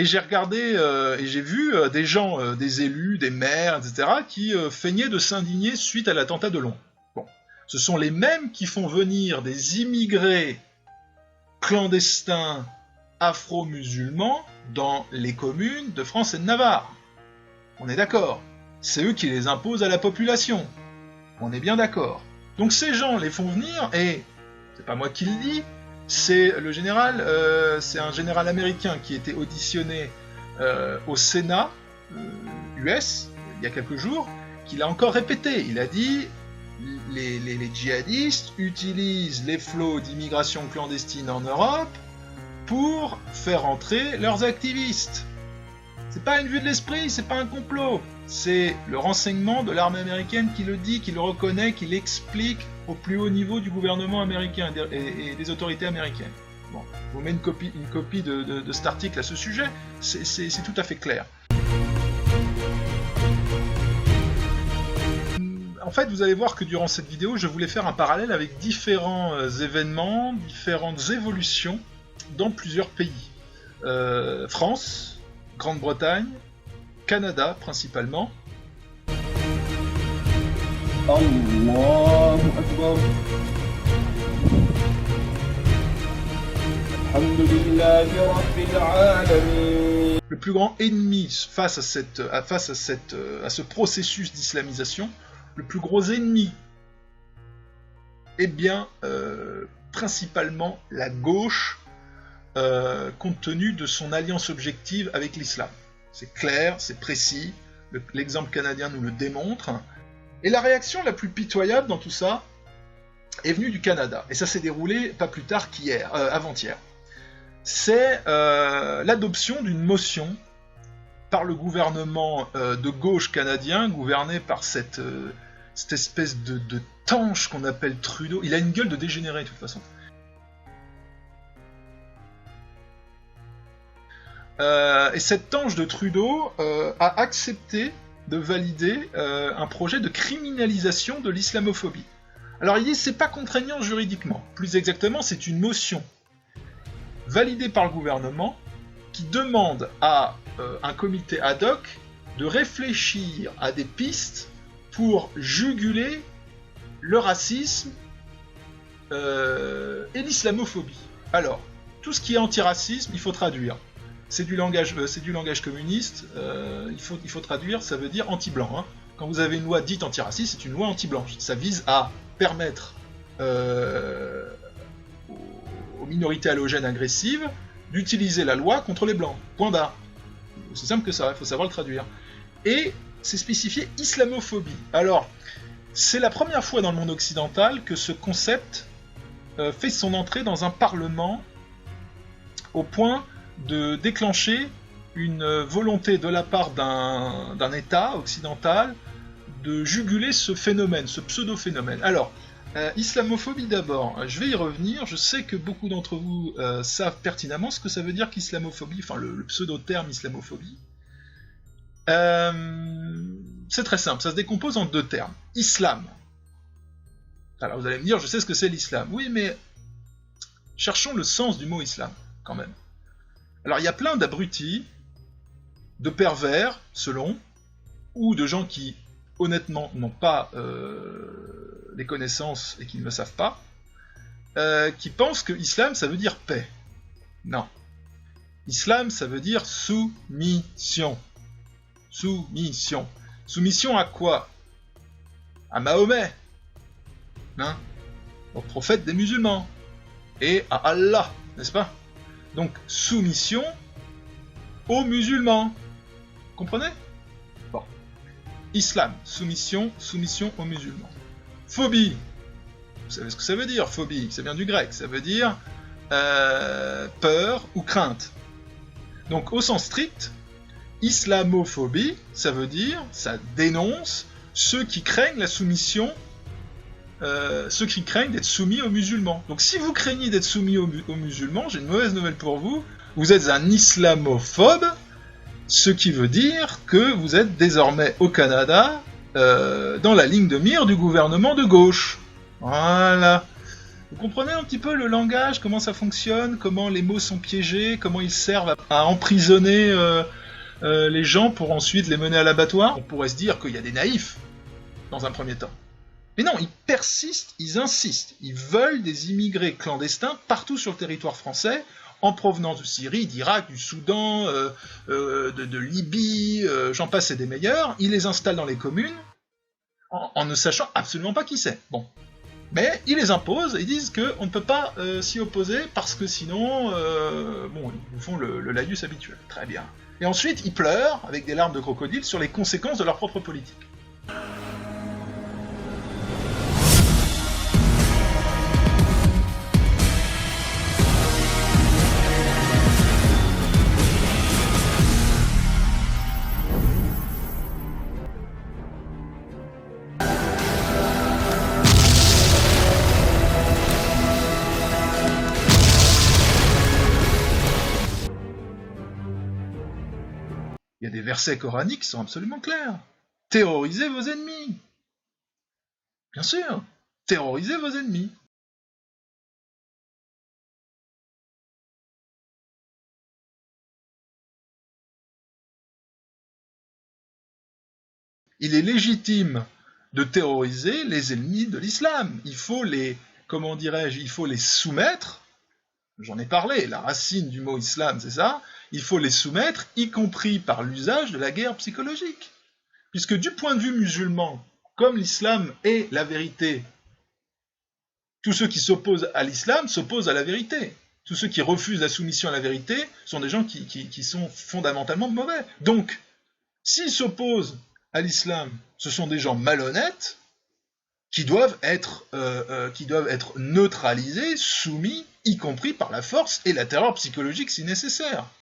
j'ai regardé et j'ai vu des gens, des élus, des maires, etc., qui feignaient de s'indigner suite à l'attentat de Londres. Bon. Ce sont les mêmes qui font venir des immigrés clandestins afro-musulmans dans les communes de France et de Navarre. On est d'accord. C'est eux qui les imposent à la population. On est bien d'accord. Donc ces gens les font venir et, c'est pas moi qui le dis, c'est le général, c'est un général américain qui était auditionné au Sénat US il y a quelques jours, qui l'a encore répété. Il a dit les djihadistes utilisent les flots d'immigration clandestine en Europe pour faire entrer leurs activistes. C'est pas une vue de l'esprit, c'est pas un complot. C'est le renseignement de l'armée américaine qui le dit, qui le reconnaît, qui l'explique au plus haut niveau du gouvernement américain et des autorités américaines. Bon, je vous mets une copie de cet article à ce sujet, c'est tout à fait clair. En fait, vous allez voir que durant cette vidéo, je voulais faire un parallèle avec différents événements, différentes évolutions dans plusieurs pays. France, Grande-Bretagne, Canada principalement. Allahu Akbar. Alhamdulillahi Rabbil Alamin. Le plus grand ennemi face à ce processus d'islamisation, le plus gros ennemi est bien principalement la gauche, compte tenu de son alliance objective avec l'islam. C'est clair, c'est précis, l'exemple canadien nous le démontre. Et la réaction la plus pitoyable dans tout ça est venue du Canada. Et ça s'est déroulé pas plus tard qu'hier, avant-hier. C'est l'adoption d'une motion par le gouvernement de gauche canadien, gouverné par cette espèce de tanche qu'on appelle Trudeau. Il a une gueule de dégénéré de toute façon. Et cette tanche de Trudeau a accepté de valider un projet de criminalisation de l'islamophobie. Alors il dit c'est pas contraignant juridiquement, plus exactement c'est une motion validée par le gouvernement qui demande à un comité ad hoc de réfléchir à des pistes pour juguler le racisme et l'islamophobie. Alors, tout ce qui est antiracisme, il faut traduire. C'est du langage communiste, il faut traduire, ça veut dire anti-blanc. Hein. Quand vous avez une loi dite antiraciste, c'est une loi anti-blanche. Ça vise à permettre aux minorités allogènes agressives d'utiliser la loi contre les blancs. Point barre. C'est simple que ça, il faut savoir le traduire. Et c'est spécifié islamophobie. Alors, c'est la première fois dans le monde occidental que ce concept fait son entrée dans un parlement au point de déclencher une volonté de la part d'un État occidental de juguler ce phénomène, ce pseudo-phénomène. Alors, islamophobie d'abord, je vais y revenir, je sais que beaucoup d'entre vous savent pertinemment ce que ça veut dire qu'islamophobie, enfin le pseudo-terme islamophobie. C'est très simple, ça se décompose en deux termes. Islam. Alors vous allez me dire, je sais ce que c'est l'islam. Oui, mais cherchons le sens du mot islam, quand même. Alors il y a plein d'abrutis, de pervers, selon, ou de gens qui, honnêtement, n'ont pas les connaissances et qui ne le savent pas, qui pensent que islam, ça veut dire paix. Non. Islam, ça veut dire soumission. Soumission. Soumission à quoi? À Mahomet, hein, au prophète des musulmans, et à Allah, n'est-ce pas? Donc, soumission aux musulmans. Comprenez? Bon. Islam, soumission aux musulmans. Phobie. Vous savez ce que ça veut dire, phobie? Ça vient du grec, ça veut dire peur ou crainte. Donc, au sens strict, islamophobie, ça veut dire, ça dénonce ceux qui craignent la soumission, ceux qui craignent d'être soumis aux musulmans. Donc si vous craignez d'être soumis aux musulmans, j'ai une mauvaise nouvelle pour vous, vous êtes un islamophobe, ce qui veut dire que vous êtes désormais au Canada dans la ligne de mire du gouvernement de gauche. Voilà. Vous comprenez un petit peu le langage, comment ça fonctionne, comment les mots sont piégés, comment ils servent à emprisonner les gens pour ensuite les mener à l'abattoir? On pourrait se dire qu'il y a des naïfs, dans un premier temps. Mais non, ils persistent, ils insistent. Ils veulent des immigrés clandestins partout sur le territoire français, en provenance de Syrie, d'Irak, du Soudan, de Libye, j'en passe et des meilleurs. Ils les installent dans les communes, en ne sachant absolument pas qui c'est. Bon. Mais ils les imposent, ils disent qu'on ne peut pas s'y opposer, parce que sinon, bon, ils nous font le laïus habituel. Très bien. Et ensuite, ils pleurent, avec des larmes de crocodile, sur les conséquences de leur propre politique. Il y a des versets coraniques qui sont absolument clairs. Terrorisez vos ennemis. Bien sûr, terrorisez vos ennemis. Il est légitime de terroriser les ennemis de l'islam. Il faut les, comment dirais-je, il faut les soumettre. J'en ai parlé, la racine du mot islam, c'est ça. Il faut les soumettre, y compris par l'usage de la guerre psychologique. Puisque du point de vue musulman, comme l'islam est la vérité, tous ceux qui s'opposent à l'islam s'opposent à la vérité. Tous ceux qui refusent la soumission à la vérité sont des gens qui sont fondamentalement mauvais. Donc, s'ils s'opposent à l'islam, ce sont des gens malhonnêtes qui doivent être neutralisés, soumis, y compris par la force et la terreur psychologique si nécessaire.